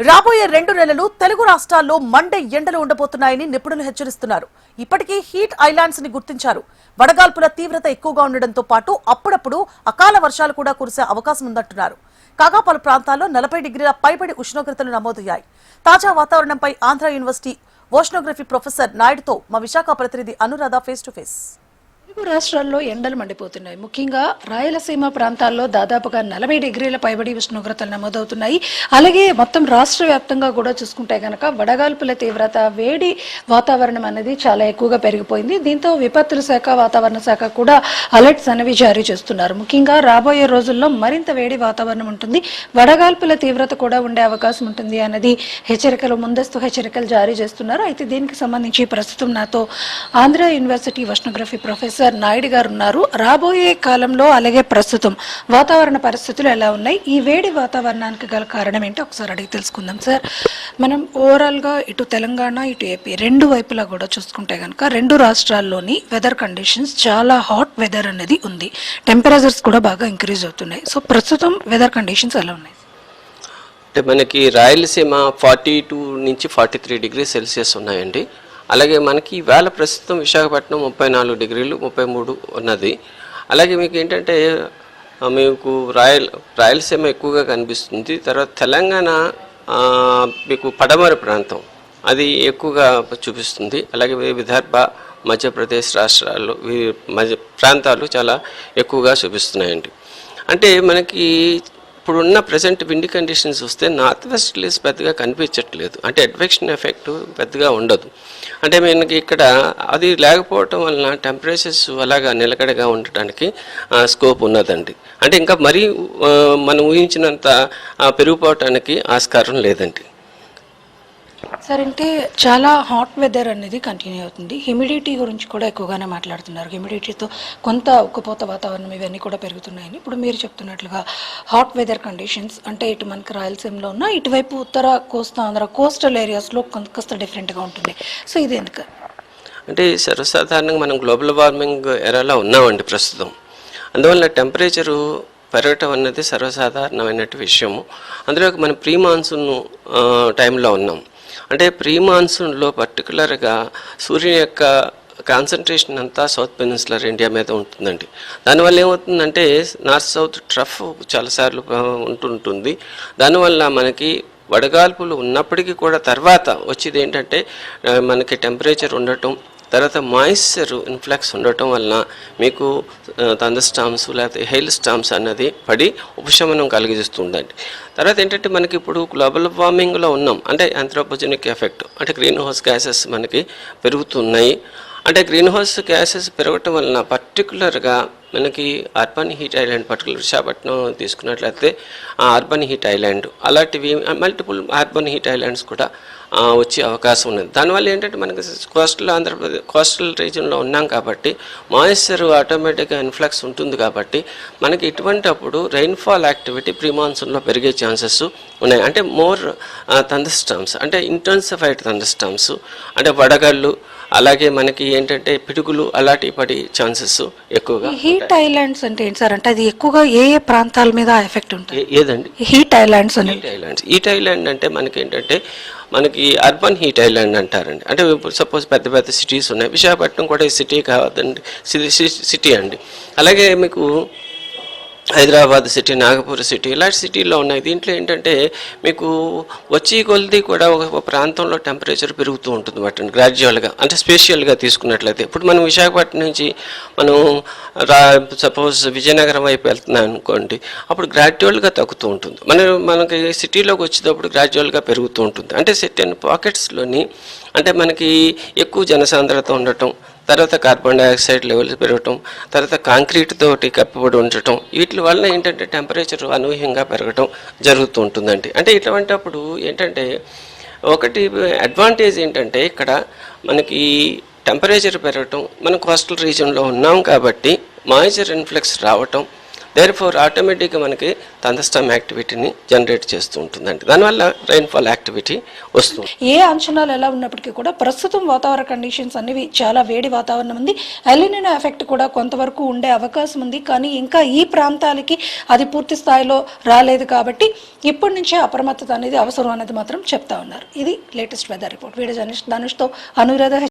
రాబోయే 2 నెలలు తెలుగు రాష్ట్రాల్లో మండే ఎండలు ఉండబోతున్నాయని నిపుణులు హెచ్చరిస్తున్నారు. ఇప్పటికీ హీట్ ఐలాండ్స్ ని గుర్తించారు. వడగాల్పుల తీవ్రత ఎక్కువగా ఉండడంతో పాటు అప్పుడప్పుడు అకాల వర్షాలు కూడా కురిసే అవకాశం ఉందంటున్నారు. కాగా పలు ప్రాంతాల్లో 40 డిగ్రీల పైబడి ఉష్ణోగ్రతలు నమోదయ్యాయి. తాజా వాతావరణంపై ఆంధ్ర యూనివర్సిటీ ఓషనోగ్రఫీ ప్రొఫెసర్ నాయుడుతో మా విశాఖ ప్రతినిధి Anuradha face to face. Telugu రాష్ట్రాల్లో ఎండలు మండిపోతున్నాయి. ముఖ్యంగా రాయలసీమ ప్రాంతాల్లో దాదాపుగా 40 డిగ్రీల పైబడి ఉష్ణోగ్రతలు నమోదవుతున్నాయి. అలాగే మొత్తం రాష్ట్ర వ్యాప్తంగా కూడా చూసుకుంటే కనుక వడగాల్పుల తీవ్రత, వేడి వాతావరణం అనేది చాలా ఎక్కువగా పెరిగిపోయింది. దీంతో విపత్తుల శాఖ, వాతావరణ శాఖ కూడా అలర్ట్స్ అనేవి జారీ చేస్తున్నారు. ముఖ్యంగా రాబోయే రోజుల్లో మరింత వేడి వాతావరణం ఉంటుంది, వడగాల్పుల తీవ్రత కూడా ఉండే అవకాశం ఉంటుంది అన్నది ముందస్తు హెచ్చరికలు జారీ చేస్తున్నారు. అయితే దీనికి సంబంధించి ప్రస్తుతం నాతో Andhra university oceanography professor Naidu గారు ఉన్నారు. రాబోయే కాలంలో అలాగే ప్రస్తుతం వాతావరణ పరిస్థితులు ఎలా ఉన్నాయి, ఈ వేడి వాతావరణానికి గల కారణం ఏంటో ఒకసారి అడిగి తెలుసుకుందాం. సార్, మనం ఓవరాల్గా ఇటు తెలంగాణ ఇటు ఏపీ రెండు వైపులా కూడా చూసుకుంటే కనుక రెండు రాష్ట్రాల్లోని వెదర్ కండిషన్స్ చాలా హాట్ వెదర్ అనేది ఉంది. టెంపరేచర్స్ కూడా బాగా ఇంక్రీజ్ అవుతున్నాయి. సో ప్రస్తుతం వెదర్ కండిషన్స్ ఎలా ఉన్నాయి? అంటే మనకి రాయలసీమ 42 నుంచి 43 డిగ్రీ సెల్సియస్ ఉన్నాయండి. అలాగే మనకి ఈవేళ ప్రస్తుతం విశాఖపట్నం 34 డిగ్రీలు 33 ఉన్నది. అలాగే మీకు ఏంటంటే మీకు రాయలసీమ ఎక్కువగా కనిపిస్తుంది. తర్వాత తెలంగాణ మీకు పడమర ప్రాంతం అది ఎక్కువగా చూపిస్తుంది. అలాగే విదర్భ, మధ్యప్రదేశ్ రాష్ట్రాల్లో ప్రాంతాలు చాలా ఎక్కువగా చూపిస్తున్నాయండి. అంటే మనకి ఇప్పుడున్న ప్రజెంట్ విండ్ కండిషన్స్ వస్తే నార్త్ వెస్ట్లీస్ పెద్దగా కనిపించట్లేదు. అంటే అడ్వెక్షన్ ఎఫెక్ట్ పెద్దగా ఉండదు. అంటే మనకి ఇక్కడ అది లేకపోవటం వలన టెంపరేచర్స్ అలాగా నిలకడగా ఉండటానికి స్కోప్ ఉన్నదండి. అంటే ఇంకా మరీ మనం ఊహించినంత పెరిగిపోవటానికి ఆస్కారం లేదండి. సార్, అంటే చాలా హాట్ వెదర్ అనేది కంటిన్యూ అవుతుంది. హ్యూమిడిటీ గురించి కూడా ఎక్కువగానే మాట్లాడుతున్నారు. హ్యూమిడిటీతో కొంత ఉక్కపోత వాతావరణం ఇవన్నీ కూడా పెరుగుతున్నాయని ఇప్పుడు మీరు చెప్తున్నట్లుగా హాట్ వెదర్ కండిషన్స్ అంటే ఇటు మనకి రాయలసీమలో ఉన్న ఇటువైపు ఉత్తర కోస్తా ఆంధ్ర కోస్టల్ ఏరియాస్లో కాస్త డిఫరెంట్గా ఉంటుంది. సో ఇది ఎందుకు? అంటే సర్వసాధారణంగా మనం గ్లోబల్ వార్మింగ్ ఎరాలో ఉన్నామండి ప్రస్తుతం. అందువల్ల టెంపరేచరు పెరగటం అన్నది సర్వసాధారణమైన విషయము. అందులో మనం ప్రీ మాన్సూన్ టైంలో ఉన్నాం. అంటే ప్రీ మాన్సూన్లో పర్టికులర్గా సూర్యుని యొక్క కాన్సన్ట్రేషన్ అంతా సౌత్ పెనిన్సులర్ ఇండియా మీద ఉంటుందండి. దానివల్ల ఏమవుతుందంటే నార్త్ సౌత్ ట్రఫ్ చాలాసార్లు ఉంటుంటుంది. దానివల్ల మనకి వడగాల్పులు ఉన్నప్పటికీ కూడా తర్వాత వచ్చేది ఏంటంటే మనకి టెంపరేచర్ ఉండటం, తర్వాత మాయిశ్చర్ ఇన్ఫ్లక్స్ ఉండటం వలన మీకు థండర్ స్టార్మ్స్ లేకపోతే హెయిల్ స్టార్మ్స్ అన్నది పడి ఉపశమనం కలిగిస్తుందండి. తర్వాత ఏంటంటే మనకి ఇప్పుడు గ్లోబల్ వార్మింగ్లో ఉన్నాం. అంటే ఆంథ్రోపోజెనిక్ ఎఫెక్ట్ అంటే గ్రీన్ హౌస్ గ్యాసెస్ మనకి పెరుగుతున్నాయి. అంటే గ్రీన్ హౌస్ గ్యాసెస్ పెరగటం వలన పర్టికులర్గా మనకి urban heat island, particular Visakhapatnam తీసుకున్నట్లయితే అర్బన్ హీట్ ఐలాండ్ అలాంటివి మల్టిపుల్ అర్బన్ హీట్ ఐలాండ్స్ కూడా వచ్చే అవకాశం ఉన్నది. దానివల్ల ఏంటంటే మనకి ఆంధ్రప్రదేశ్ కోస్టల్ రీజియన్లో ఉన్నాం కాబట్టి మాయిశ్చర్ ఆటోమేటిక్గా ఇన్ఫ్లక్స్ ఉంటుంది. కాబట్టి మనకి ఇటువంటి అప్పుడు రెయిన్ఫాల్ యాక్టివిటీ ప్రీ మాన్సూన్లో పెరిగే ఛాన్సెస్ ఉన్నాయి. అంటే మోర్ థండర్ స్టార్మ్స్ అంటే ఇంటెన్సిఫైడ్ థండర్ స్టార్మ్స్ అంటే వడగళ్ళు, అలాగే మనకి ఏంటంటే పిడుగులు అలాంటివి పడే ఛాన్సెస్ ఎక్కువగా. హీట్ ఐలాండ్స్ అంటే ఏంటి సార్? అంటే అది ఎక్కువగా ఏ ఏ ప్రాంతాల మీద ఎఫెక్ట్ ఉంటుంది? ఏదండి హీట్ ఐలాండ్స్? హీట్ ఐలాండ్ అంటే మనకి ఏంటంటే మనకి అర్బన్ హీట్ ఐలాండ్ అంటారండి. అంటే సపోజ్ పెద్ద పెద్ద సిటీస్ ఉన్నాయి. విశాఖపట్నం కూడా ఈ సిటీ కావద్దండి, సిటీ అండి. అలాగే మీకు హైదరాబాద్ సిటీ, నాగపూర్ సిటీ ఇలాంటి సిటీల్లో ఉన్నాయి. దీంట్లో ఏంటంటే మీకు వచ్చి కొలిది కూడా ఒక ప్రాంతంలో టెంపరేచర్ పెరుగుతూ ఉంటుంది వాటిని గ్రాడ్యువల్గా. అంటే స్పేషియల్గా తీసుకున్నట్లయితే ఇప్పుడు మనం విశాఖపట్నం నుంచి మనం సపోజ్ విజయనగరం వైపు వెళ్తున్నాం అనుకోండి, అప్పుడు గ్రాడ్యువల్గా తగ్గుతూ ఉంటుంది. మనకి సిటీలోకి వచ్చేటప్పుడు గ్రాడ్యువల్గా పెరుగుతూ ఉంటుంది. అంటే సెర్టెన్ పాకెట్స్లోని అంటే మనకి ఎక్కువ జనసాంద్రత ఉండటం, తర్వాత కార్బన్ డైఆక్సైడ్ లెవెల్స్ పెరగటం, తర్వాత కాంక్రీట్ తోటి కప్పబడి ఉండటం, వీటి వల్ల ఏంటంటే టెంపరేచర్ అనూహ్యంగా పెరగటం జరుగుతూ ఉంటుందండి. అంటే ఇటువంటిప్పుడు ఏంటంటే ఒకటి అడ్వాంటేజ్ ఏంటంటే ఇక్కడ మనకి టెంపరేచర్ పెరగటం, మనం కోస్టల్ రీజియన్లో ఉన్నాం కాబట్టి మాయిశ్చర్ ఇన్ఫ్లక్స్ రావటం, దేర్ఫోర్ ఆటోమేటిక్గా మనకి థండర్స్టార్మ్ యాక్టివిటీని జనరేట్ చేస్తూ ఉంటుందండి. దానివల్ల రెయిన్ఫాల్ యాక్టివిటీ వస్తుంది. ఏ అంచనాలు ఎలా ఉన్నప్పటికీ కూడా ప్రస్తుతం వాతావరణ కండిషన్స్ అనేవి చాలా వేడి వాతావరణం ఉంది. ఎల్నినో ఎఫెక్ట్ కూడా కొంతవరకు ఉండే అవకాశం ఉంది. కానీ ఇంకా ఈ ప్రాంతాలకి అది పూర్తి స్థాయిలో రాలేదు కాబట్టి ఇప్పటి నుంచే అప్రమత్తత అనేది అవసరం అనేది మాత్రం చెప్తా ఉన్నారు. ఇది latest weather report. Video journalist ధనుష్తో అనురాధ.